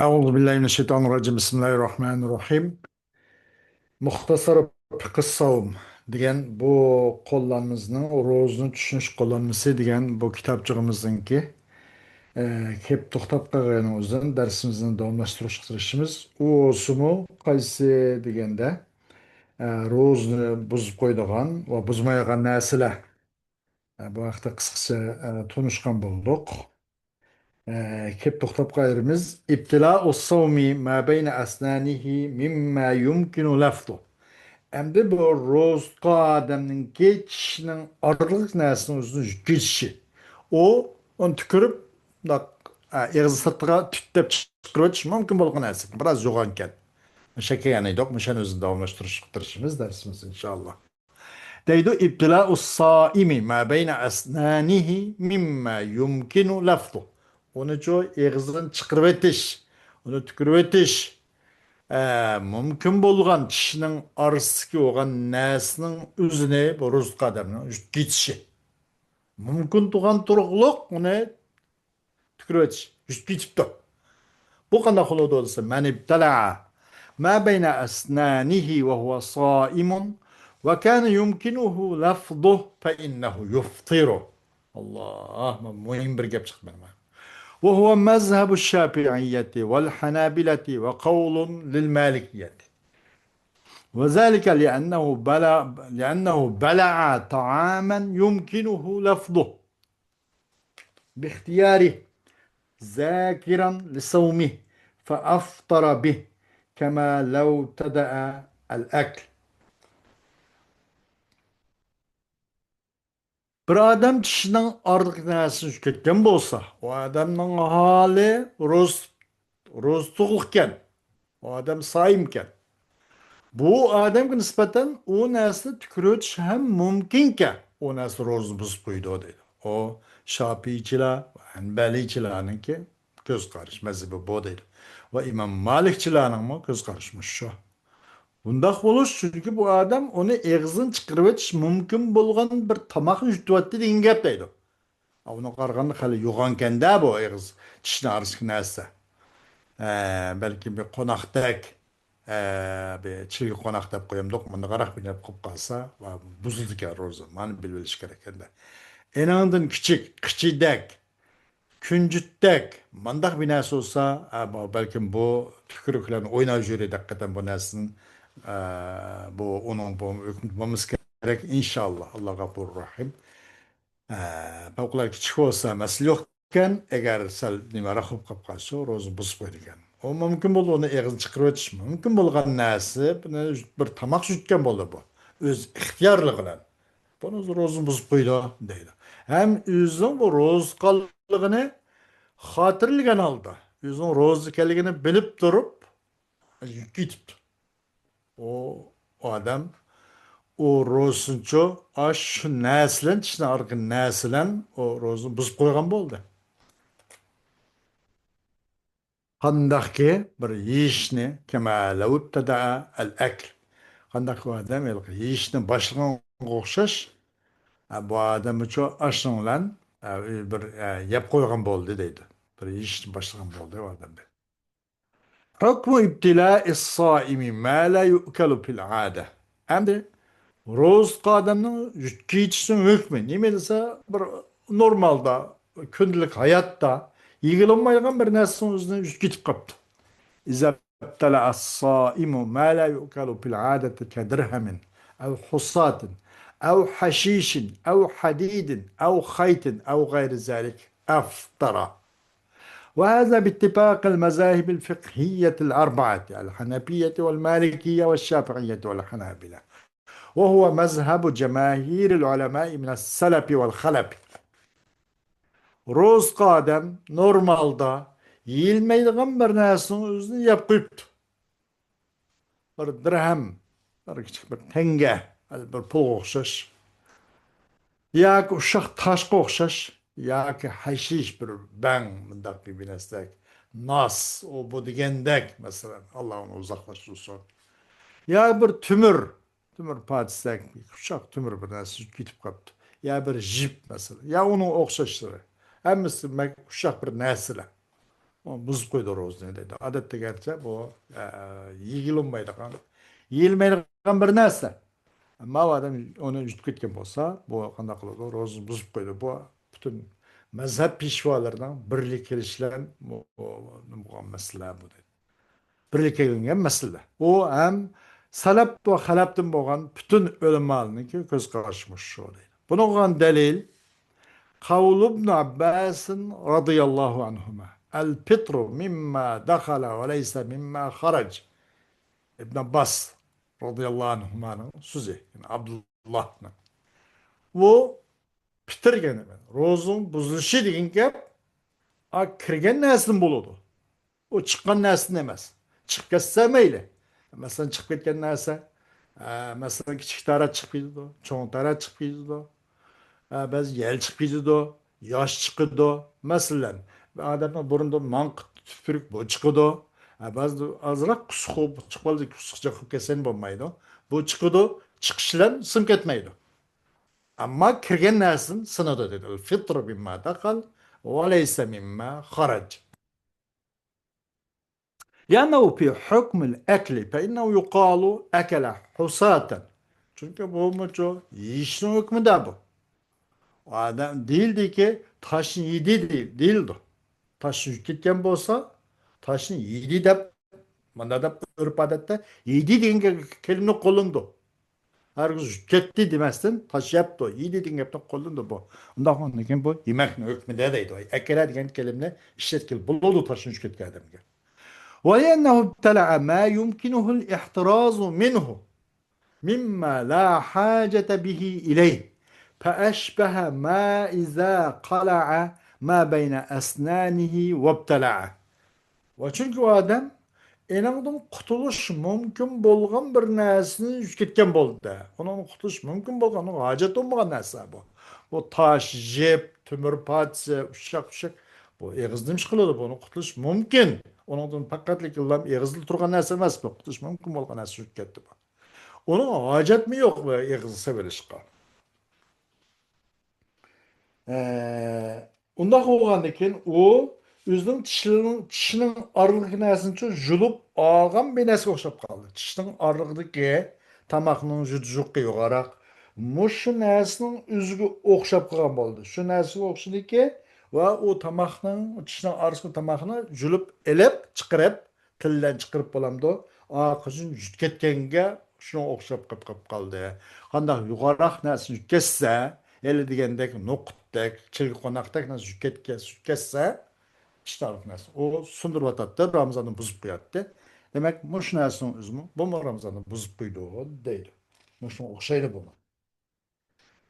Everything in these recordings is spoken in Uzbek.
Euzubillahimineşşeytanirracim. Bismillahirrahmanirrahim. Muhtasar Kıssavum degan bu qo'llanmamizning ro'zni tushunish qo'llanmasi degan bu kitobchig'imizniki kelib to'xtab qolgan o'zidan darsimizni davomlashtirishimiz u o'simu qaysi deganda ro'zni buzib qo'yadigan va buzmaydigan narsalar bu haqda qisqacha tunishgan bo'ldik. Kep to'xtab qolganimiz ibtilo us-savmi ma bayna asnanihi mimma yumkinu lafzu. Endi bu ro'zqa odamninki tishining oraliq narsani o'zini yutkizishi. Uni tükürüp eg'iz sirtiga tutab chiqarib o'tish mumkin bo'lgan narsa. Biroz yo'g'on ekan. Shakagan edik, o'shani o'zini davomlashtirishimiz darsimiz inshaalloh. Deydi ibtilo us-saimi ma bayna asnanihi mimma yumkinu lafzu. Onu çoğu egizden çıkırıp etiş, onu tükürüp etiş, mümkün bolgan kişinin arasındaki olan nesinin üzerine bu rızık adamının gitişi. Mümkün tuğan turuqluq onu tükürüp etiş, gitipti. Bu qanday qılıdı olsa, men ibtala'a ma beyne asnanihi ve huve saimun ve kâne yumkinuhu lafduh fe innehu yuftiru. Allah, mühim bir gep çıktı benim. وهو مذهب الشافعية والحنابلة وقول للمالكية وذلك لأنه بلع طعاما يمكنه لفظه باختياره ذاكرا لصومه فأفطر به كما لو ابتدأ الأكل. Bir adam kişinin artık nesini tüketken bolsa, o adamın hali roztuğlukken, o adam saimken. Bu adamga nispeten o nesini tükürüş hem mümkünken o nesini roz buzub koydu deydi. O Şafiiçiler, Hanbeliciler'inki göz karış mezhebi bu deydi. Ve İmam Malikçiler'in mi göz karışmış şu. Bundaq buluş çünkü bu adam onu egizin çıkarıp etiş mümkün bolgan bir tamak yutuvatdı deyin gep deydi. Onu qarğanı hali yoğanken de bu egiz tişini arışkı neyse. Belki bir konaqdak bir çilgi konaq dep koyamdık. Bunu qaraq bir nep qıp qalsa buzuldu ki o zaman bilbiliş gereken de. En andın küçük, küçüdek, küncüttek, mandaq bir nesi olsa belki bu tükürüklerin oyna jüri dakikaten bu nesinin bu onun bu hükmetmemiz gerek inşallah. Allah gafur rahim. Pavkular küçük olsa mesele yokken eğer sel nime rahip kapkası rozu buz koyduğun. O mümkün bol onu eğin çıkırıp ötüş mümkün bolgan nesi bir tamak sütken boldu bu. Öz ihtiyarlığıyla. Bunu rozu buz koydu deydi. Hem özün bu roz kallığını hatırlıgan aldı. Özün roz kelligini bilip durup gitip o adam o rozunço aş neslen içine arka neslen o rozun buzub koygan boldu. Qandaq ki bir yeyishni kema law ibtada al akl. Qandaq bu adam yeyishni boshlagan o'xshash bu adam uchun ashni bilan bir yeb qo'ygan bo'ldi deydi. Bir yeyishni boshlagan bo'ldi bu adam. Hukmu ibtila'is saimi ma la yu'kalu fil 'ada. Endi ro'zqa odamning yutkichishning hukmi nima desa bir normalda kunlik hayotda yig'ilmaydigan bir narsani o'zini yutkitib qolibdi. إذا ابتلع الصائم ما لا يؤكل في العادة كدرهم أو حصاة أو حشيش أو حديد أو خيط أو غير ذلك أفطر. وهذا باتفاق المذاهب الفقهية الأربعة الحنفية والمالكية والشافعية والحنابلة وهو مذهب جماهير العلماء من السلف والخلف. Roz qadam normalda yiyilmeydiğen bir narsani o'zini yeb qo'yibdi. Bir dirham, bir kichik bir tanga, bir pulga o'xshash. Yoki ushaq toshga o'xshash, yoki hashish bir bang bundaq bir narsa. Nas, o bu degandek masalan, Alloh uni uzoqlashtirsin. Ya bir tümür patisak, ushaq tümür bir narsa ketib qolibdi. Ya bir jip masalan, ya uning o'xshashlari. Hammasi ushaq bir narsalar. buzib qo'ydi ro'zni deydi. Odatda gerçi bu yeyilmaydigan, yeyilmaydigan bir narsa. Ama o adam onu yutib ketgan bo'lsa, bu qanday qiladi? Ro'zni buzib qo'ydi. Bu butun mazhab peshvolaridan birlik kelishlar bo'lgan masala bu deydi. Birlik kelingan masala. O ham salaf va xalafdan bo'lgan butun ulamolarniki ko'z qarashimiz shu deydi. Bunga dalil قول ابن عباس رضي الله عنهما الفطر مما دخل وليس مما خرج. ابن عباس radıyallahu anhuma'nın sözü. Yani Abdullah'ın. Bu bitirgen. Rozun buzuluşu degan gap kirgen neslin buludu. O çıkan neslin emas. Çıkıp ketsa mayli. Masalan çıkıp ketken narsa, masalan kichik tara chiqib ketdi, cho'ng tara chiqib ketdi. Ba'zi yel chiqib ketdi, yosh chiqdi. Masalan, odamning burunda manq tupuruk bu chiqdi. Ba'zi ozroq qusqib chiqib qoldi, qusqicha qilib ketsan bo'lmaydi. Bu chiqdi, chiqishlar sim ketmaydi. Amma kirgan narsin sinadi dedi. Fitr mimma daqal va laysa mimma kharaj. لأنه في حكم الأكل فإنه يقال أكل حساة. Çünkü bu muço yiyişin hükmü de bu. O adam değildi ki taşın yedi değildi. Taşın gitken bolsa taşın yedi de bana da örp adette yedi denge kelime kolundu. Herkes gitti demezsin taş yaptı. Yedi denge kolundu bu. Ondan sonra bu yemek hükmü de deydi. Ekele diyen kelime işletkil bulundu taşın gitken adamı. ولأنه ابتلع ما يمكنه الاحتراز منه مما لا حاجة به إليه فأشبه ما إذا قلع ما بين أسنانه وابتلعه. Çünkü o adam enandan kurtuluş mümkün bolgan bir narsani yutketken boldu. Onun kurtuluş mümkün bolgan, onun hacet olmagan narsa bu. Bu taş, jep, tümür patsı, uşak. Bu eğizdim çıkıldı, bunu kurtuluş mümkün. Ondan pakatlık yıllam eğizli turgan narsa emas bu. Kurtuluş mümkün bolgan narsa yutketdi bu. Onun hacet mi yok bu eğizli verişka? Unda olgandan keyin o özünün tişinin aralıq nəsini julup alğan bir nəsə oxşap qaldı. Tişinin aralığındakı tamaqının jujuqı yoxaraq muşu nəsinin üzgü oxşap qalğan boldu. Şu nəsə oxşadı ki və o tamaqның tişinin arasında tamaqını julup elep çıxırıp tildən çıxırıp bolamdı. Qızın jutketgenge şuna oxşap qaldı. Qandaq yoxaraq nəsini jutketse eli degендek noqutdek, çilgi qonaqdek nasıl jutketse iştarıq nəsə. O sundurub atadı, Ramazan'ı buzub qoyatdı. Demek muş nəsinin üzümü, bu mu Ramazan'ı buzub qoydu o deyil. Muşun oxşaydı bunu.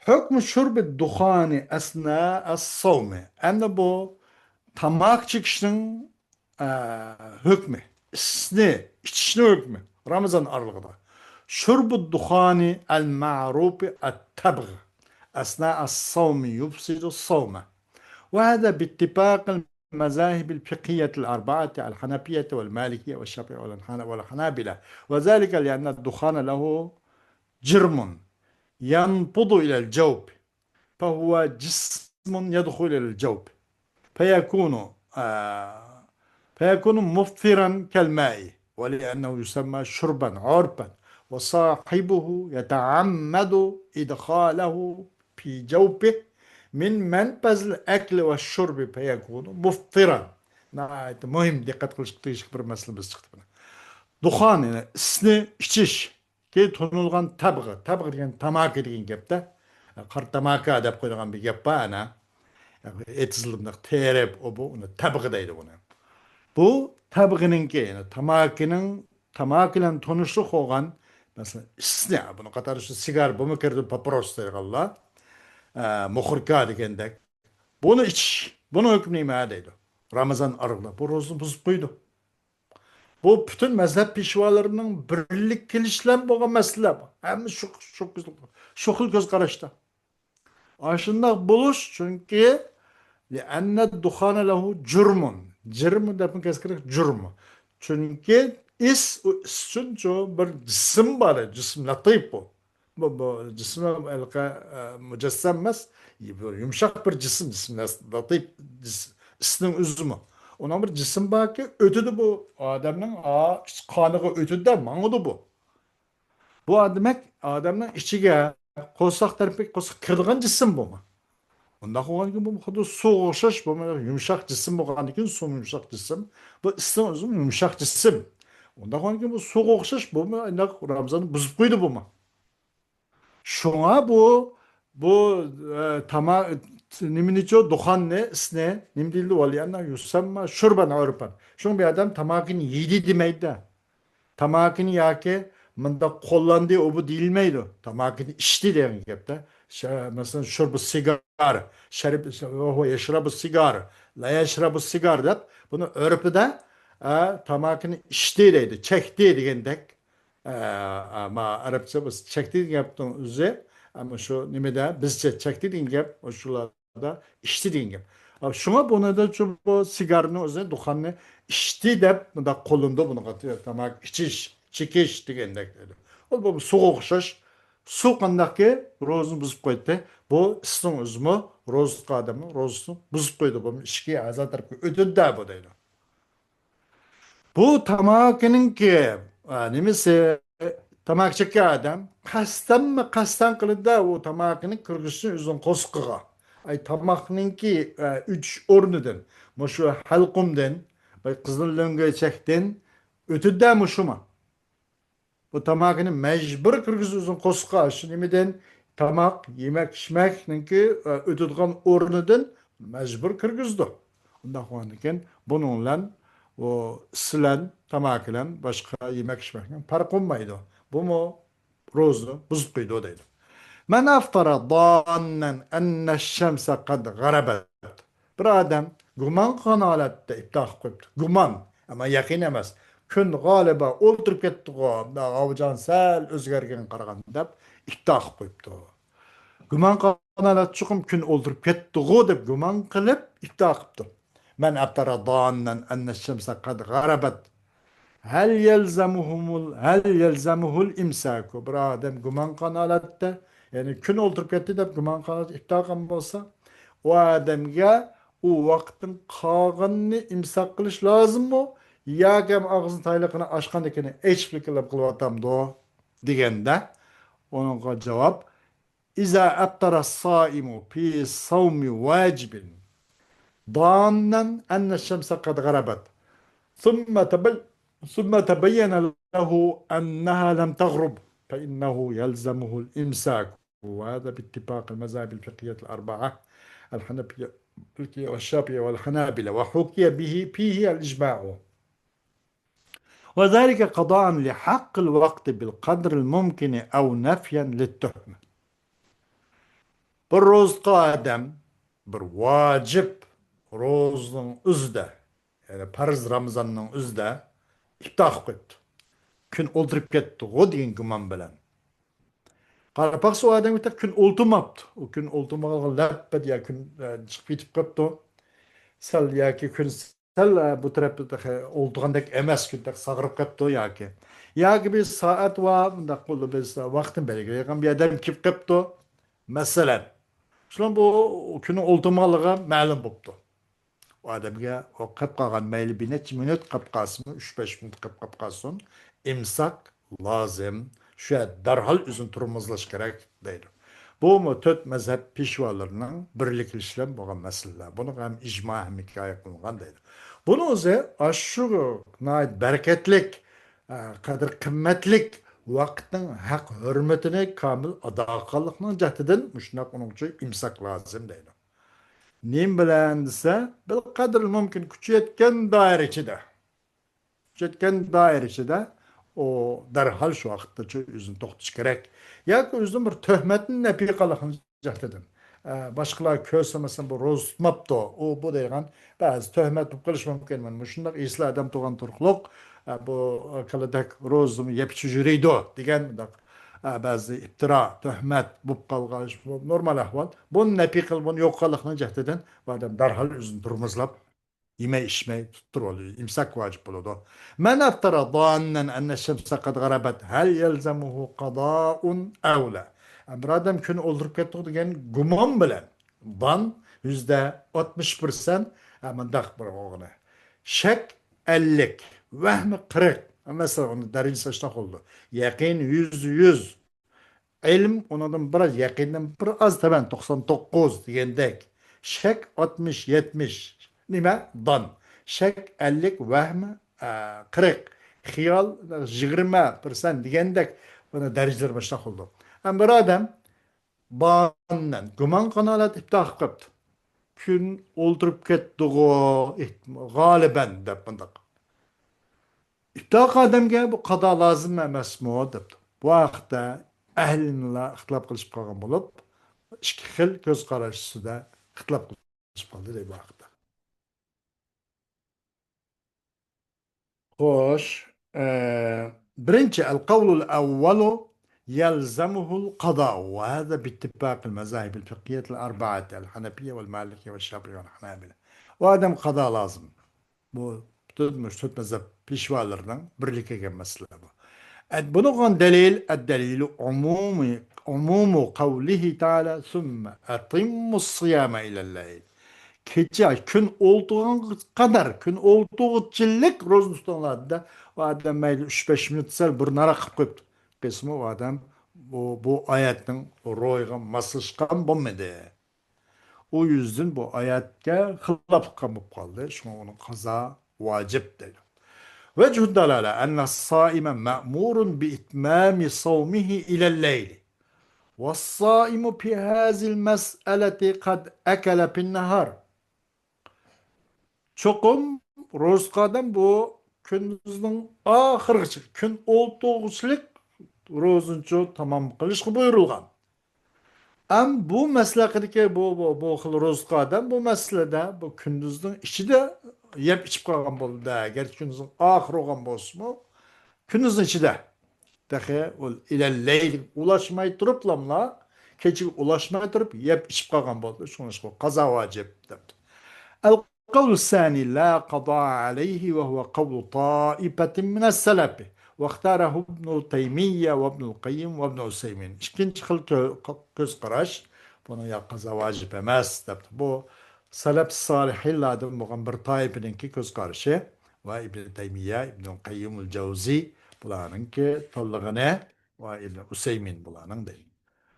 Hükmü şurbi duhani esna es-savmi. Hem de bu tamak çıkışının hükmü, içişini hükmü. Ramazan aralığında. Şurbu duhani el-ma'rubi et-tabğ. أثناء الصوم يفسد الصوم وهذا باتفاق المذاهب الفقهية الأربعة الحنفية والمالكية والشافعية والحنابلة وذلك لأن الدخان له جرم ينبض إلى الجوب فهو جسم يدخل إلى الجوب فيكون مفطرا كالماء ولأنه يسمى شربا عربا وصاحبه يتعمد إدخاله في جوفه من منبذ الأكل والشرب فيكون مفطرا. نهاية مهم dikkat kılıştığı bir mesele biz çıktı buna. Duhan yani isni içiş ki tonulgan tabğı. Tabğı degan tamaki degan gapda. Qar tamaki deb qo'ygan bir gap bor ana. Etizlimde terep o bu uni tabğı deydi buni. Bu tabğınınki yani tamakilen tonuşluq olgan mesela isni bunu qatar şu sigar bu mu kirdi papros deydiganlar. Muhurka degендek. Bunu iç. Bunu hükmü nima deydi. Ramazan aralığında. Bu rozni buzib qo'ydi. Bu bütün mezhep peshvolarının birlik kelishlan bo'lgan masala bu. Hamma shu xil ko'z qarashda. Ashundoq bo'lish chunki li'anna dukhana lahu jurmun. Jurm deb keskirik jurm. Chunki chunki bir jism bor, jism latif bu. Bu cism mücessem emas, yumuşak bir cisim latif isnin üzümü. Ona bir cisim var ki ötüdü bu. Adamın kanığı ötüdü de manıdı bu. Bu demek adamın içine koysak tarafı koysak kırılgan cisim bu mu? Onda koygan ki bu kadar soğuşaş bu yumuşak cisim bu kadar ki su yumuşak cisim. Bu ısın uzun yumuşak cisim. Onda koygan ki bu soğuşaş bu mu? Ramazan buzub koydu bu mu? Şuna bu niminiço duhanne isne nim dildi olyanlar yusamma şurban Avrupan. Şun bir adam tamakini yedi demeydi. Tamakini yake mında kullandığı o bu değilmeydi. Tamakini içti demek yaptı. Mesela şurbu sigar, şerif, o yeşrabı sigar, la yeşrabı sigar deyip bunu örpüde tamakini içti deydi, çekti degendek. Ama Arapça biz çekti yaptığın üzere ama şu nimede bizce çekti degan gap o şularda içti degan gap. Şuna bunu da şu bu sigarını o'zi duhanni içti deb bunda qo'lida buni qatıyor. Tamak ichish, chekish degandek dedi. O bu suga o'xshash. Suv qandaqki ro'zani buzib qo'ydi. Bu isning o'zimi ro'za odamni ro'zasini buzib qo'ydi. Bu ichki a'zo tarafga o'tdi bu deydi. Bu tamakininki nimasi tamak chekkan odam qasddanmi qasddan qiladi u tamakini kirgizishni o'zini qo'sqiga. Ay tamakninki uch o'rnidan shu halqumdan qizil lo'ngachakdan o'tida mushuma. Bu tamakini mecbur kirgizib qo'sqa shu nimadan tamak yemek ichmakninki o'tadigan o'rnidan mecbur kirgizdi. Unda ekan buning bilan o silen tamakilen başka yemek içmekten fark olmaydı. Bu mu rozu buzub koydu deydi. Men aftara dannen enne şemse kad garabet. Bir adam guman kanalatda iftah koydu. Guman ama yakin emas. Kun galiba o'ltirib ketdi da avcan sal o'zgargan qaragan deb iftah koydu. Guman qanalat chiqim kun o'ltirib ketdi deb guman qilib iftah qildi. Men aftara dannen enne şemse kad garabet. Hel yelzemuhul imsaku. Bir adam guman kanalatda yani gün oturup gitti de guman kanalat iftakan olsa o adamga o vaktin kağınını imsak kılış lazım mı? Ya kem ağzın taylıkını açkan dikini eşlik kılıp atam do digende onun cevap İza aftara saimu fi savmi vacibin ضامنا أن الشمس قد غربت ثم تبين ثم تبين له أنها لم تغرب فإنه يلزمه الإمساك وهذا باتفاق المذاهب الفقهية الأربعة الحنفية والشافعية والحنابلة وحكي به فيه الإجماع وذلك قضاء لحق الوقت بالقدر الممكن أو نفيا للتهمة بالروز قادم بالواجب روزن üzde yani farz Ramazan'ın üzde iftah kıttı. Gün oldurıp gitti. O deyin güman bilen. Qarapaqsa o adam ita gün oltumaptı. O gün oltumağa lappet ya gün çıkıp gitip qıptı. Sal ya ki gün sal bu tarafta olduğandak emas gündek sağırıp qıptı ya ki. Ya ki bir saat var. Bunda qolu biz vaktin belirleyen bir adam kip qıptı. Mesela. Şulan bu günün oltumağılığa ma'lum boptu. O adamga o qilib qolgan mayli bir necha minut qilib qolsinmi 3-5 minut qilib qolsin imsak lozim shu darhol o'zini turmizlash kerak deydi. Bu to'rt mazhab peshvolarining birliklashgan bo'lgan masalalar. Buni ham ijmo ham hikoya qilingan deydi. Buni o'zi shu barakatlik qadr qimmatlik vaqtning haq hurmatini komil ado qilishning jihatidan shundoq uning uchun imsak lozim deydi. Nim bilen dese, bir kadar mümkün küçüyetken daire içinde. Küçüyetken daire içinde o derhal şu vakitte yüzün toxtuş gerek. Ya ki yüzün bir töhmetin ne piyakalıqını dedim. Başkalar kösemesen bu roz tutmaptı. O bu deygan bazı töhmet bu kılış mümkün. Ben şundak isla adam tuğan turkluk bu kalıdak rozum yepçi jüriydi digen bazı iftira, töhmet, bu kavga, normal ahval. Bunun nepi kıl, bunu yok kalıqını cehdeden, bu adam derhal üzün durmazlap, yeme içme tuttur oluyor. İmsak vacip oluyor. Men aftara dannen enne şemse kad garabet, hel yelzemuhu qada'un evla. Bir adam künü oldurup kettik degen gumon bilen, dan %60%, ama dak bir oğuna. Şek 50. Vehmi 40. Mesela onun derecesi oldu. Yakin 100. İlm ondan biraz yakından bir az taban 99 degandek. Şek 60-70. Nima? Dan. Şek 50 vahm 40. Xiyal 20% degandek buna dereceler başta oldu. Ama bir adam bağından güman kanalat iftah qıptı. Gün oldurup ketdiği galiben dep bundaq. İftah adamga bu qada lazım emasmi depdi. Bu haqda ahlinla ixtilof qilishib qolgan bo'lib, ikki xil ko'z qarashida ixtilof qilishib qoldi deb bu haqda. Xo'sh, birinchi القول الأول يلزمه القضاء وهذا باتفاق المذاهب الفقهية الأربعة الحنفية والمالكية والشافعية والحنابلة. وهذا قضاء لازم. Bu tutmuş tutmazsa pişvalardan birlikte gelmesi bu. Bunun delil, delil umumu kavlihi Teala sümme atimmus sıyame ilelleyl. Gece gün olduğun kadar, gün olduğu çillik roz tutanlarda o adam mayli 3-5 minut sel bir nara kıp kıp kısmı o adam bu ayetin royga masışkan bulmadı. O yüzden bu ayetke hılap kalıp kaldı. Şu onun kaza vacip dedi. وجه الدلالة أن الصائم مأمور بإتمام صومه إلى الليل والصائم في هذه المسألة قد أكل في النهار çokum rozkadan bu gündüzün ahırgıçı gün oltuğuçlik rozuncu tamam kılışkı buyurulgan. Am bu meslekdeki bu xil rozkadan bu meselede bu gündüzün içinde yep içip kalgan boldu da gerçi gündüzün ahır olgan bolsun gündüzün içinde dahi ol ilelleyl ulaşmay turuplamla keçi ulaşmay turup yep içip kalgan boldu. Şunu kaza vacip depti. القول الثاني لا قضاء عليه وهو قول طائفة من السلف واختاره ابن تيمية وابن القيم وابن عثيمين. İkinci göz qaraş bunu ya qaza vacib emas debdi. Bu salaf salihillardan bo'lgan bir toifaninki ko'z qarashi va İbn Taymiye, İbn Qayyim el-Jawzi bularninki to'lig'ini va İbn Usaymin bularning deydi.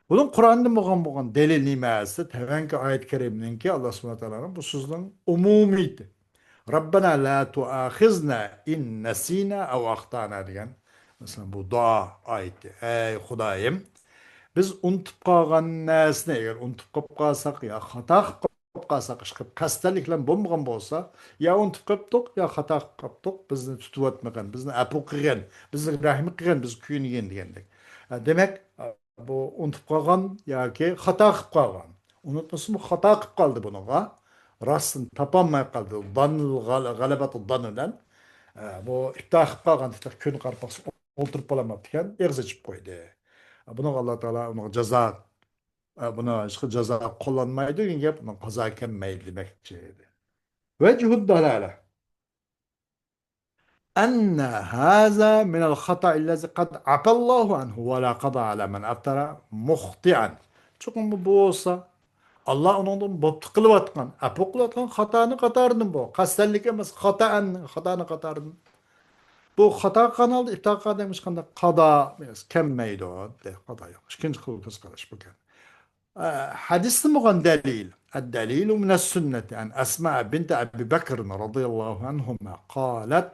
Bunun Kur'an'da bo'lgan delil nimasi? Tevenki ayet-i keriminki Allah subhanahu wa ta'ala'nın bu sözün umumiydi. Rabbena la tuahizna in nesina ev ahtana degan. Mesela bu dua ayeti. Ey Xudayım biz unutib qolgan narsani agar unutib qolib qolsak yo xato qilib qolsak ish qilib qasdliklar bo'lmagan bo'lsa yo unutib qolibdiq yo xato qilib qolibdiq bizni tutib o'tmagan bizni apu qilgan bizni rahm qilgan biz kuyingan degandek demak bu unutib qolgan yoki xato qilib qolgan unutmasa bu xato qilib qoldi bunaqa rostini topolmay qoldi g'alabati don bilan bu ibto qilib qolgan kun qarpoq o'ltirib qololmabdi ekan eg'iz ichib qo'ydi. Buni Alloh taolo uni jazo buni hech xil jazo qo'llanmaydi degan gap uni qazo kelmaydi demoqchi edi. Vajhu dalala أن هذا من الخطأ الذي قد عفى الله عنه ولا قضى على من أفترى مخطئا. Çünkü bu olsa Allah onun boptu kılıp atkan, apu kılıp atkan hatanı katardım bu. Kastellik emez, hatanı katardım. Bu hata kanalda iftaka demiş kanda kada biraz kemmeydi o de kada yok. İkinci kılıkız karış bu kan. حديث مغان دليل الدليل من السنة عن أسماء بنت أبي بكر رضي الله عنهما قالت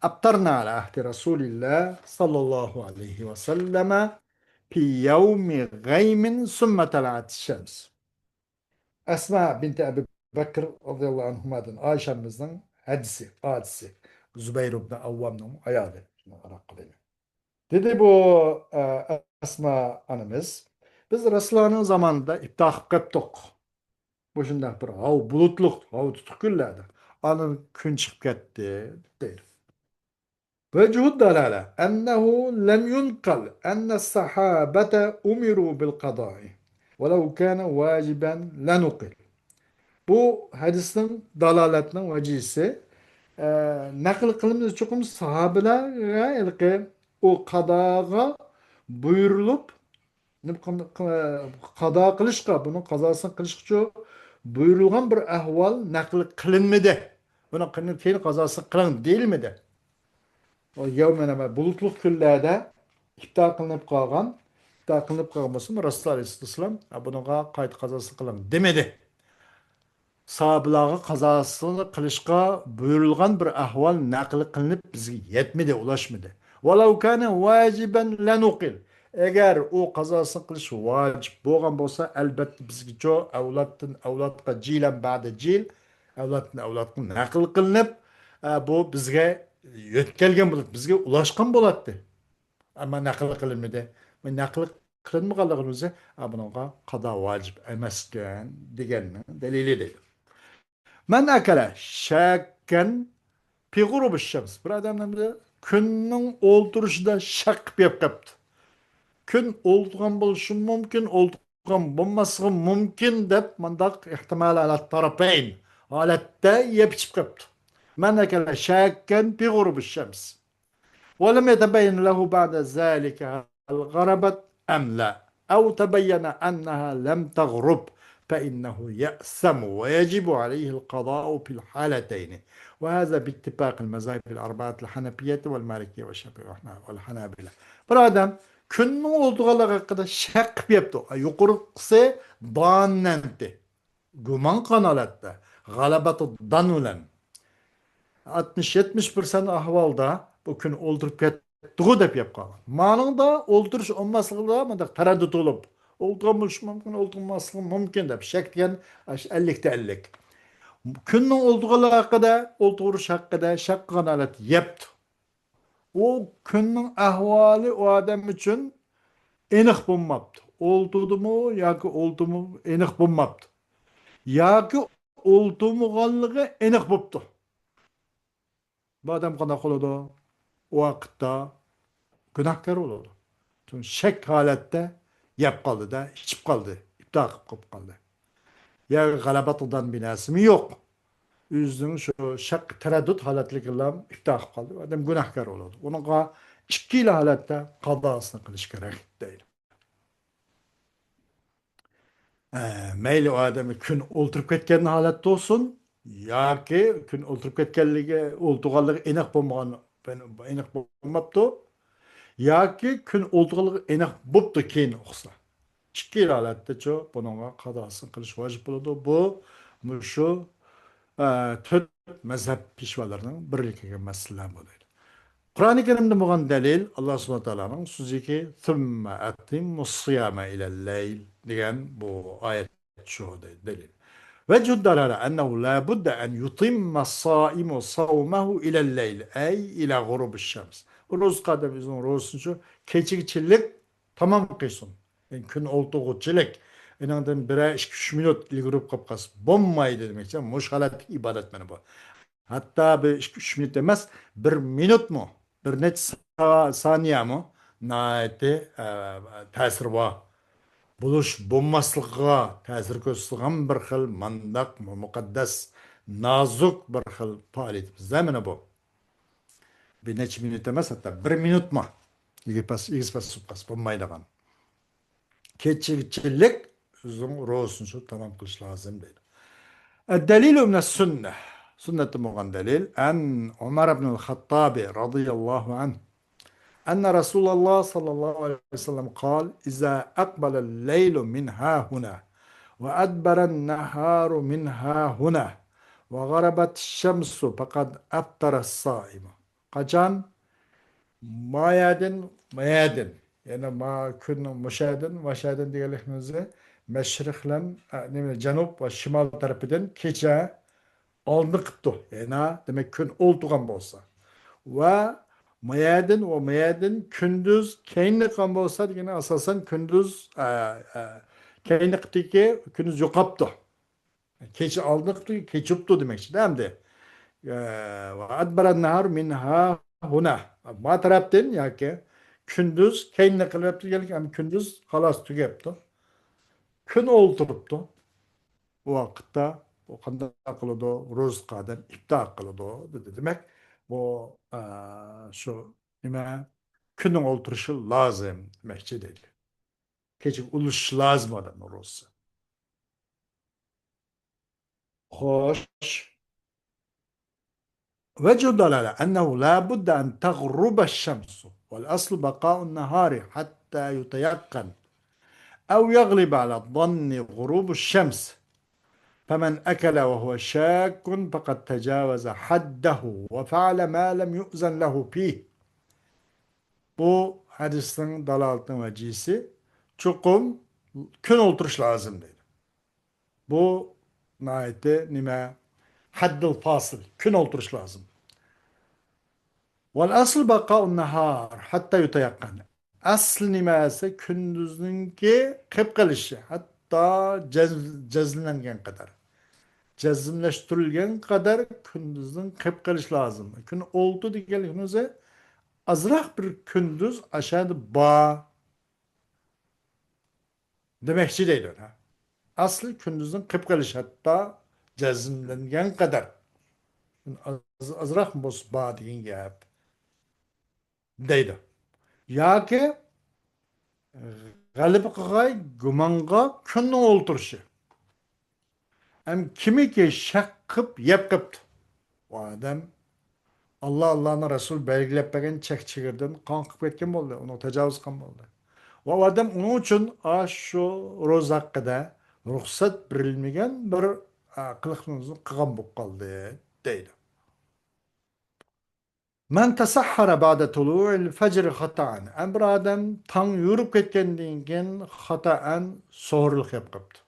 أبطرنا على عهد رسول الله صلى الله عليه وسلم في يوم غيم ثم طلعت الشمس. Esma binti Ebu Bekir radıyallahu anhuma'dan Ayşe'mizden hadisi. Zübeyir ibn Avvam'ın ayağı. Şunu Arap kılayım. Dedi bu Esma anımız, biz Resulullah'ın zamanında iftah kıptık. Bu şundan bir bulutluk, tutuk günlerdi. Anın gün çıkıp gitti. Değil. Vecihud dalale ennehu lem yunkal enne sahabete umiru bil kadai. Velev kâne vaciben lenukil. Bu hadisin dalaletinin vecihisi nakil kılımız çokum sahabeler o kadaga buyurulup qada qilishga buni qazosini qilishga buyurilgan bir ahvol naql qilinmadi Buni keyin qazası qiling deyilmidi. O yevmen bulutluk küllerde iftar kılınıp kalgan, iftar kılınıp kalmasın Resulullah Aleyhisselam bununla kayıt kazası kılın demedi. Sahabilaga qazosini qilishga buyurilgan bir ahvol naql qilinib bizga yetmadi, ulashmadi. Walau kana vajiban lanuqil. Agar u qazosini qilish vojib bo'lgan bo'lsa, albatta bizga jo avloddan avlodga jilan ba'da jil, avloddan avlodga naql qilinib, bu bizga yetkazilgan bo'ladi, bizga ulashgan bo'ladi. Ammo naql qilinmadi. Men naql qilinmaganligimizni bunga qado vojib emas ekan deganni dalili deydi. Men akala şakken fi gurubi şems. Bir adamın bir günün olduruşunda şak yapıptı. Gün oldugan buluşu mümkün, oldugan bulması mümkün dep mandak ihtimal ala tarafayn. Halette yapışıp kaptı. Men akala şakken fi gurubi şems. ولم يتبين له بعد ذلك هل غربت أم لا أو تبين أنها لم تغرب فإنه يأثم ويجب عليه القضاء في الحالتين وهذا باتفاق المذاهب الأربعة الحنفية والمالكية والشافعية والحنابلة. Bir adam günün olduğu hakkında şak yaptı. Yukarısı dannendi. Güman kanalattı. Galabatı danulen. 60-70% ahvalda bu gün oldurup kettiği dep yap kalgan. Manın da olduruş olmaslığı da mı taraddut olup oldurmuş mümkün oldurmaslığı mümkün dep şek diyen 50'te 50. Günün olduğu hakkında olduruş hakkında şak kanalat yaptı. O günün ahvali o adam için enik bulmaptı. Oldu mu ya ki oldu mu enik bulmaptı. Ya ki oldu mu gallığı enik bulptu. Bu adam kana koladı. O vakitte günahkar olurdu. Çünkü şek halette yap kaldı da içip kaldı. İptal kılıp kaldı. Ya galabatıdan binası mı yok. Yüzünün şu şek tereddüt haletlikiyle iptal kılıp kaldı. Adam günahkar olurdu. Onun ikili halette kadasını kılış gerek değil. Meyli o adamı kün oturup ketken halette olsun. Ya ki kün oturup ketkenliği olduğu enek bulmagan enek bulmaptı. Yoki kun o'ltig'ligi aniq bo'pti keyin o'qisa. Ikki holatda bunga qadosin qilish vojib bo'ladi. Bu shu to'rt mazhab peshvolarining birligiga masala bo'ladi. Qur'oni Karimda bo'lgan dalil Alloh subhanahu taoloning so'ziki "Thumma atimmus siyama ilal layl" degan bu oyat shu dalil. وجه الدلالة أنه لا بد أن يتم الصائم صومه إلى الليل أي إلى غروب الشمس. Roz kademizin rozunu keçikçilik tamam kılsın. Yani gün olduğuçilik. Enandan 1-2-3 minut ilgirip kapkas. Bommaydı demek. Muş halat ibadet meni bu. Hatta 1-2-3 minut demez. 1 minut mu? Bir net saniye mu? Naiti tesir var. Buluş bommaslığa tesir gösteren bir xil mandak mukaddes nazuk bir xil faaliyet. Zemini bu. Bir neçe minut demez hatta 1 minut mu? İgis pas supkas bulmaydıgan. Keçikçilik uzun rosun şu tamam kılış lazım değil. Delilu min sünne. Sünneti muğan delil. En Ömer ibn el-Hattabi radıyallahu anh. أن رسول الله صلى الله عليه وسلم قال إذا أقبل الليل من ها هنا وأدبر النهار من ها هنا وغربت الشمس فقد أفطر الصائم. Kaçan? Mayadin. Yani ma kun müşahedin diyelikmizde meşriklen canub ve şimal tarafından keçe alınıktı. Yani demek gün olduğun bolsa. Ve mayadin kündüz keynlikan bolsa yine asasen kündüz keynlikteki kündüz yokaptı. Keçi alınıktı, keçuptu demek. Değil mi? Ve adbaran nahar minha huna. Ma taraftan ya ki kündüz kendine kılıp geldik ama kündüz halas tükepti. Gün olduruptu. O vakitte o kanda kılıdı, roz kadar iptal kılıdı dedi demek. Bu şu nime günün olduruşu lazım demekçi değil. Keçik uluş lazım adam roz. Hoş. وجه الضلالة أنه لا بد أن تغرب الشمس والأصل بقاء النهار حتى يتيقن أو يغلب على الظن غروب الشمس. فمن أكل وهو شاك فقد تجاوز حده وفعل ما لem يؤذن له فيه. Bu hadisin dalalatın vecihisi çukum kün olturuş lazım dedi. Bu nayeti nime haddil fasıl kün olturuş lazım. Vel asıl baka'un nahar hatta yutayakkan. Asl nimesi kündüzünki kıpkılışı hatta cezimlengen kadar. Cezimleştirilgen kadar kündüzün kıpkılış lazım. Gün oldu diyelim azrak bir kündüz aşağıda bağ demekçi değil ona. Aslı kündüzün kıpkılış hatta cezimlengen kadar. Azrak mı bağ deyin gap deydi. Ya ki g'alaba qilg'ay gumonga kunning o'ltirishi ham kimiki shak qilib yeb qilibdi u odam allohni rasul belgilab bergan chek chegirdan qonqib ketgan bo'ldi uni tajovuz qilgan bo'ldi va u odam uning uchun shu ro'za haqida ruxsat berilmagan bir qiliqni qilgan bo'lib qoldi deydi. Man tasahhara ba'da tulu'il fajr xata'an. Bir odam tong yurib ketgandan keyin xata'an so'g'irlik qilib qilibdi.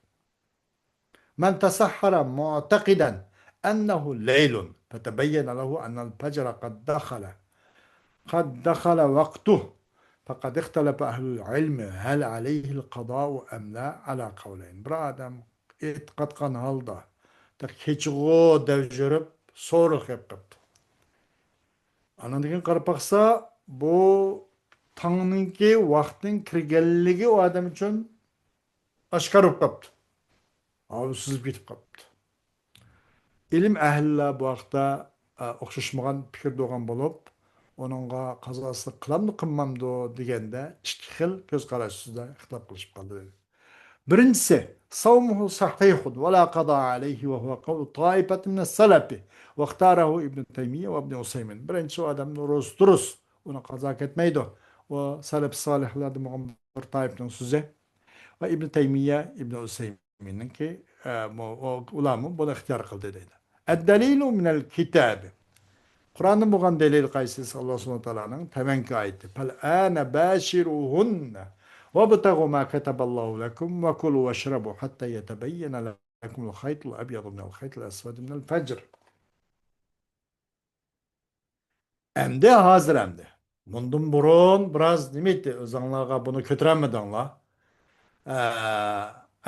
من تسحر معتقدا أنه ليل فتبين له أن الفجر قد دخل وقته فقد اختلف أهل العلم هل عليه القضاء أم لا على قولين. Bir adam etqatqan halda keçiğo devjirip so'riq qilib qilibdi. Andan keyin qarab baqsa bu tongninki vaqtning kirganligi u odam uchun oshkor bo'lib qolibdi. Abi sızıp gitip kaptı. İlim ehliler bu haqda o'xshashmagan fikir doğan bulup, onunla kazasını kılam mı kılmam da degende iki xil göz qarashida ixtilof qilishib qoldi. Birincisi, savmuhu sahihun ve la qada aleyhi ve huve kavlu taifet min salafi ve ihtarahu İbn Teymiye ve İbn Useymin. Birinci o adam roz duruz. Onu kazak etmeydi. O salaf salihlerden bir taifetin sözü. Ve İbn Teymiye, İbn Useymin'in ki ulamı bunu ihtiyar kıldı dedi. Ed-delilu minel kitabi. Kur'an'ın buğan delil qaysisi Allah subhanahu wa ta'ala'nın temenki ayeti. Fel âne bâşiruhunne ve bıtagu mâ keteballahu lekum ve kulu ve şrebu hatta yetebeyyene lekumul khaytul abyadu minel khaytul esvedu minel fecr. Emdi hazır emdi. Bundan burun biraz demekti. Özanlığa bunu kötürenmedin la.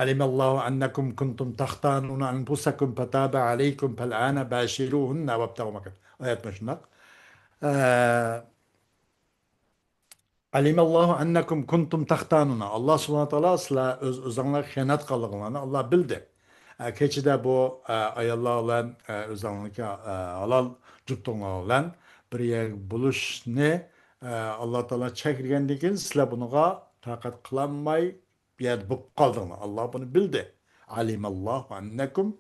علم الله أنكم كنتم تختانون أنفسكم فتاب عليكم فالآن باشروهن وابتغوا ما كتب آيات مشنق علم الله أنكم كنتم تختانون Allah subhanahu teala sizlar o'zinglar xiyonat qilganlarni Allah bildi. Keçide bu ayollar bilan o'zinglarga halol juftunglar bilan bir yer bulishni Allah taolo chekirgandan keyin sizlar bunga taqat qilolmay bir yerde bu kaldığını Allah bunu bildi. Alimallahu annekum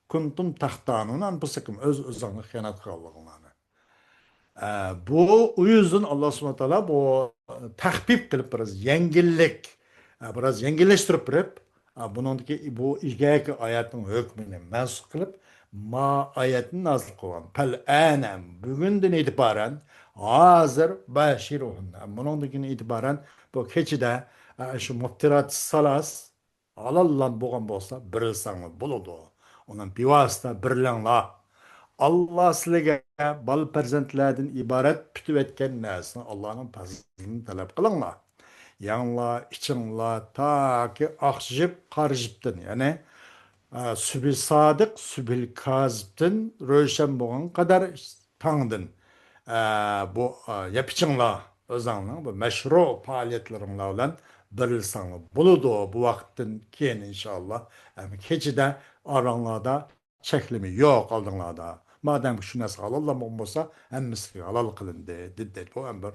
kuntum tahtanun anfusakum öz-özlerine hıyanat kaldığını. Bu o yüzden Allah subhanahu wa ta'ala bu tahbib kılıp biraz yengilleştirip bunundaki bu ilgili ayetin hükmünü mensup kılıp ma ayetini nazil kılan. Pel anem bugünden itibaren hazır başiruhun. Bunundaki itibaren bu keçide şu muftirat salas alallan boğan bolsa birilsanız buludu. Onun bivasita birlenla Allah sizlarga bal farzandlardan iborat pütüp etken narsani Allah'ın fazlini talep kılınlar. Yanlar, içinlar ta ki akşip karışıptın. Yani sübil sadık, sübil kazıptın, röşen boğan kadar tanıdın. Bu yapıcınla özanla bu meşru faaliyetlerimle olan birilsanlar buludu bu vaktin keyin inşallah. Yani keçide aranlarda çeklimi yok aldığınlarda. Madem şu nasıl halal olmasa hemmisi halal kılındı dedi. Bu en bir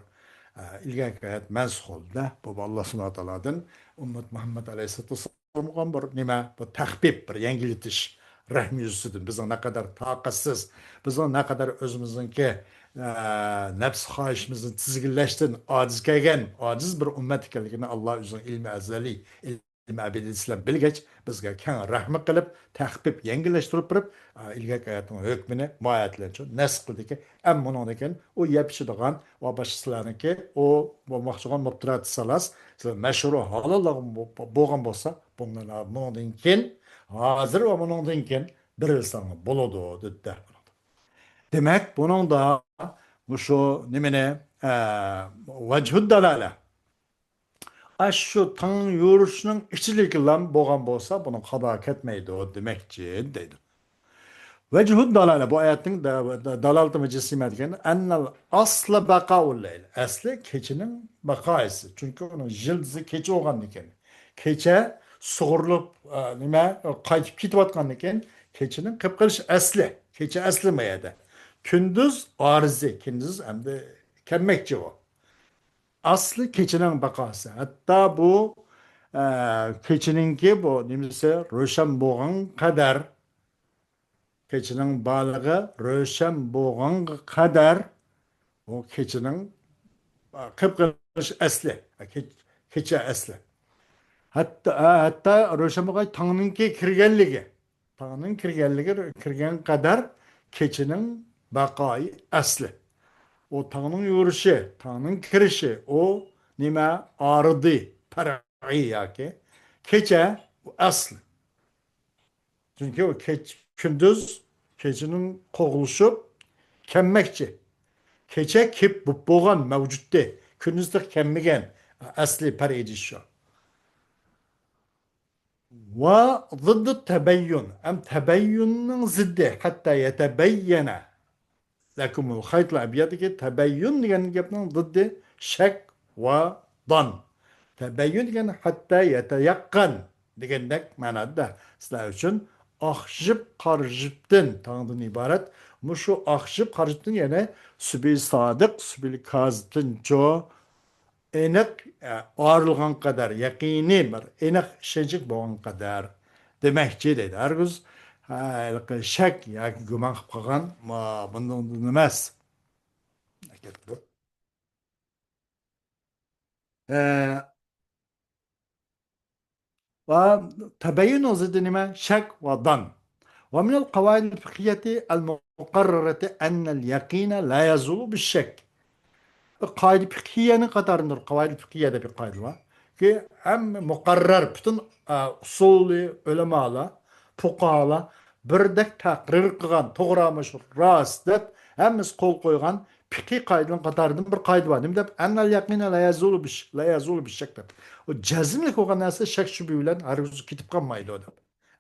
ilgili gayet mensuh oldu. Bu Allah subhanahu wa ta'aladan ümmet Muhammed Aleyhisselatü Vesselam'ın bir nime bu tahbib bir yengilitiş rahm yuzidan biz naqadar taqatsiz, biz naqadar o'zimizniki nafs xohishimizni tizginlashdan ojiz kelgan ojiz bir ummat ekanligini Alloh o'zining ilmi azaliy ilmi abadiysiz bilgach bizga keng rahmat qilib tahbib yengillashtirib turib ilgak hayotning hukmini muoyatlanchi nasb qildiki ammo undan keyin u yepishadigan va boshqalarniki u bo'lmoqchi bo'lgan mubtirat salas mashhur halol bo'lgan bo'lsa bundan keyin hozir va bundan keyin birilsang bo'ladi dedi. Demek bunun da bu şu nimene vechhud dalale. Aşşu tan yuruşunun içilik lan boğan bolsa bunu kabak etmeydi o demekçi dedi. Vechhud dalale bu ayetin dalaltı meclisime ediken ennel asla bakaul leyl. Asli keçinin bakayısı. Çünkü onun jildisi keçi olgan diken. Keçe soğurulup nime kayıp kitvatkan diken keçinin kıpkırış asli. Keçi asli meyede. Kündüz arzi. Kündüz hem de kemmekçi o. Aslı keçinin bakası. Hatta bu keçininki bu nimse röşen boğan kadar keçinin balığı röşen boğan kadar o keçinin kıpkırış asli. Keçi asli. Hatta röşen boğan tanınki kirgenligi. Tanının kirgen kadar keçinin bakayı asli. O Tanrı'nın yürüyüşü, Tanrı'nın kirişi, o nime arıdı, parayı ya ki. Keçe bu aslı. Çünkü o kündüz keçinin kovuluşu kemmekçi. Keçe kip bu boğan mevcuttu. Kündüzde kemmigen asli parayı şu. Ve zıddı tebeyyün. Em tebeyyünün ziddi. Hatta yetebeyyene. Lakin bu haytla abiyadaki tebeyyün diyen gapning ziddi şek ve dan. Tebeyyün diyen hatta yeteyakkan degandek manada. Sizler için ahjib qarjibdin tanıdığın ibaret. Bu şu ahjib qarjibdin yani sübül sadık, sübül kazibdin çoğu enek ağırlığın kadar, yakini bir enek şecik boğan kadar demekçi dedi. Ergüz şek ya güman qilib qolgan bundan emas. وتبين ضد شك وظن ومن القواعد الفقهية المقررة أن اليقين لا يزول بالشك. Kaide fikiyenin kadarındır. Kaide fikiyede bir kaide var. Ki hem mukarrer bütün usulü ölemalar, fuqahalar birdek takrir kılgan, toğramış, rast dep hemiz kol koygan fikih kaidenin kadarının bir kaide var. Nimdep ennel yakine la yazulu bir şek dep. O cezimlik olan nasıl şek şübü bilen hargüzü kitip kalmaydı o dep.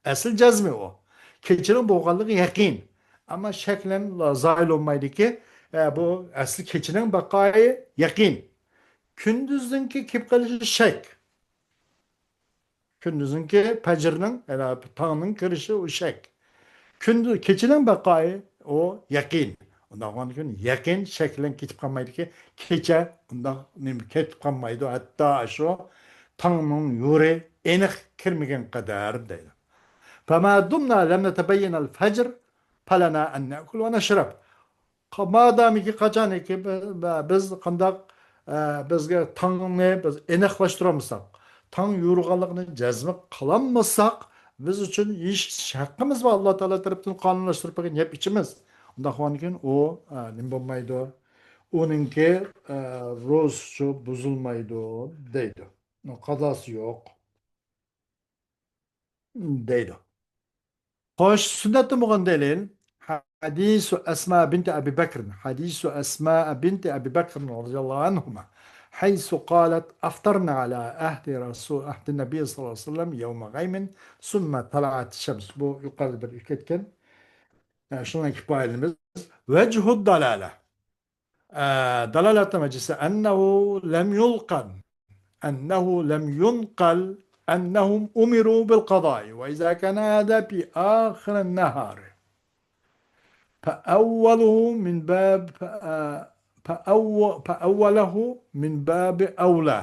Asıl cezmi o. Keçinin boğanlığı yakin. Ama şeklen zahil olmaydı ki bu asli keçinin bakayı yakin. Kündüzünki kipkalışı şek. Kündüzünki pecirinin, tağının kırışı o şek. Keçinin bakayı o yakin. Ondan sonra yakin şeklen kitip kalmaydı ki keçe ondan kitip kalmaydı. Hatta şu tağının yuri enik kirmegen kadar değil. فما دمنا لم نتبين الفجر فلنا أن نأكل ونشرب. Madamiki kaçan ki biz kandak bizge tangını biz eneklaştıramızsak, tang yurğanlığını cezmi kılanmasak biz için iş hakkımız var Allah Teala tarafından kanunlaştırıp bakın hep içimiz. Ondan sonra o ne bulmaydı? Onunki rozçu bozulmaydı deydi. O kazası yok deydi. Hoş sünnet muğan delil. حديث أسماء بنت أبي بكر حديث أسماء بنت أبي بكر رضي الله عنهما حيث قالت أفطرنا على عهد النبي صلى الله عليه وسلم يوم غيم ثم طلعت الشمس bu yukarıda bir ülketken şuna kifayenimiz vechhu dalale dalalet meclisi أنه لم ينقل أنهم أمروا بالقضاء وإذا كان هذا في آخر النهار فأوله من باب أولى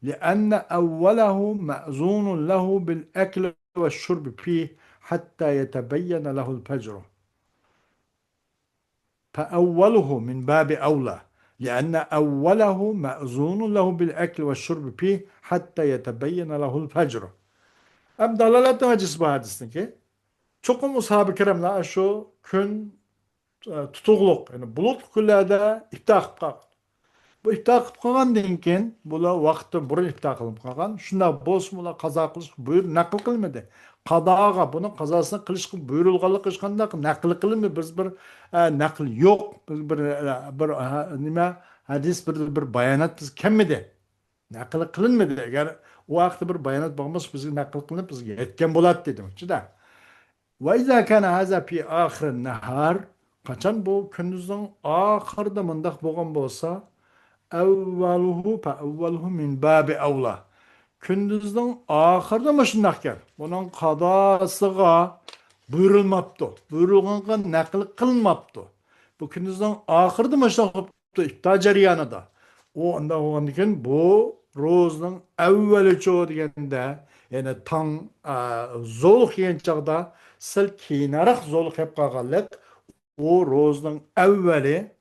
لأن أوله مأذون له بالأكل والشرب فيه حتى يتبين له الفجر، فأوله من باب أولى، لأن أوله مأذون له بالأكل والشرب فيه حتى يتبين له الفجر. Hem dalalatına cisbi hadisindeki çokum sahabe kiramlar şu gün tutukluk yani bulut küllerde iftah kılıp kalkan. Bu iftah kılıp kalkandan keyin bular vaqtdan burun iftah kılıp kalkan. Şunda bolsun bular qazo qilish buyur naql qilmadi. Qadoga buni qazosini qilish buyurilganlik hech qanday naql qilinmadi. Biz bir naql yo'q. Biz bir nima hadis bir bayonot biz kelmadi. Naql qilinmadi. Agar u vaqtda bir bayonot bo'lmasa bizga naql qilinib bizga yetgan bo'ladi dedim. Juda. Ve izâ kâne hâzâ fî âhirin nehâr, kaçan bu gündüzün ahırda mındak boğan bolsa evveluhu fe evveluhu min bâbi evlâ. Gündüzün ahırda mı şundak gel? Bunun kadasıga buyurulmaptı. Buyurulganға nakil kılınmaptı. Bu gündüzün ahırda mı şundak yaptı? İftar jarayanıda. O anda oğan diken bu rozunun evveli çoğu degende yani tan zoluk yen çağda sil keyinaraq zoluk hep qalğanlıq o rozunun evveli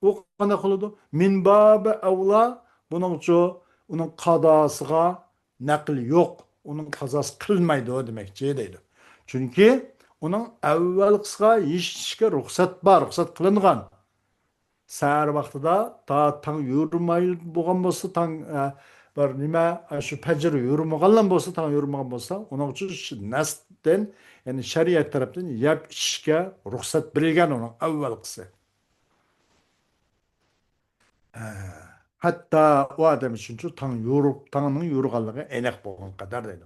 o qanday qılıdı? Min babi avla bunun üçün onun qadasıga naql yo'q. Onun qazası qılmaydı o demekçi deydi. Çünkü onun evvel qısqa yişishga ruxsat bar, ruxsat qilingan. Səhər vaxtida ta taң yurmay bolğan bolsa, taң bir nima şu fajr yurmagan bolsa, taң yurmagan bolsa, onun üçün nasdan, yani şeriat tarafından yap ishga ruxsat berilgan onun avvalgisi. Hatta o adam için taң yurub, taڭның yurganlığı enek bolğan kadar deydi.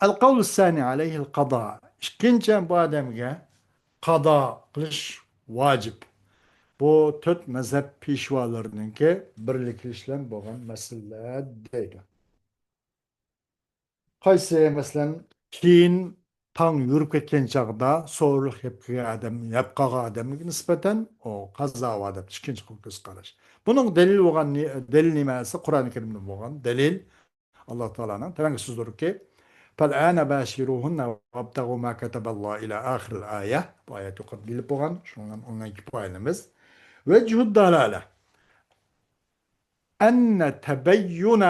El-qavlu sani aleyhi'l qada. İkinci bu adamga qada qilish vacip. Bu dört mezhep pişvalarınınki birleşilen boğan meseleler değil. Qaysi mesela keyin taң yürüp ketken çağda soğurluk yapqağa adamı nispeten o qaza adam ikinci kız qaraş. Bunun delil boğan delil nimesi Kur'an-ı Kerim'de boğan delil Allah Teala'nın təvəngə sözdür ki فَالْآنَ بَاشِرُوهُنَّ وَابْتَغُوا مَا كَتَبَ اللّٰهُ إِلَى آخِرِ الْآيَةِ. Bu ayet yukarı gelip boğan. Şundan ondan iki payımız. Vecihud dalale. أن تبين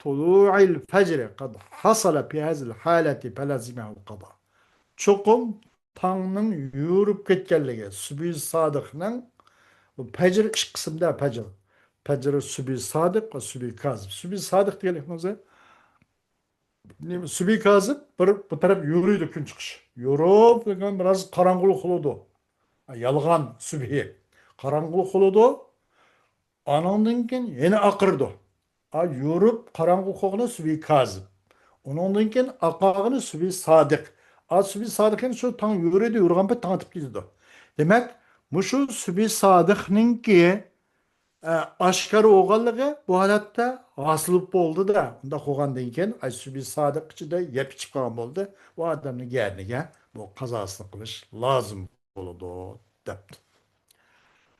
طلوع الفجر قد حصل في هذه الحالة فلزمه القضاء. Çokum Tanrı'nın yürüp ketkenliği, Sübhi Sadık'ın fecr iç kısımda fecr. Fecr Sübhi Sadık ve Sübhi Kazım. Sübhi Sadık diyelim o zaman. Sübhi Kazım bu taraf yürüydü gün çıkış. Yürüp biraz karanlık oldu. Yalgan Sübhi. Karanlık oldu. Anandan keyin yine akırdı. Yürüp karanlık kokuna Sübhi Kazım. Ondan keyin akağını Sübhi Sadık. Sübhi Sadık'ın şu tan yürüdü, yürüyen pek tanıtıp gidiyordu. Demek şu Sübhi Sadık'ın ki aşkarı oğallığı bu halatta asılıp oldu da onda koğandan keyin Sübhi Sadık içinde yep içip kalan oldu. Bu adamın yerine bu kazasını kılış lazım oldu depti.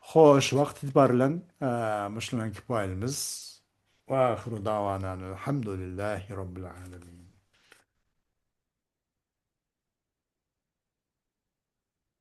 Hoş vaqt itibarilen Müslüman kifayelimiz ve ahiru davanan elhamdülillahi rabbil alemin.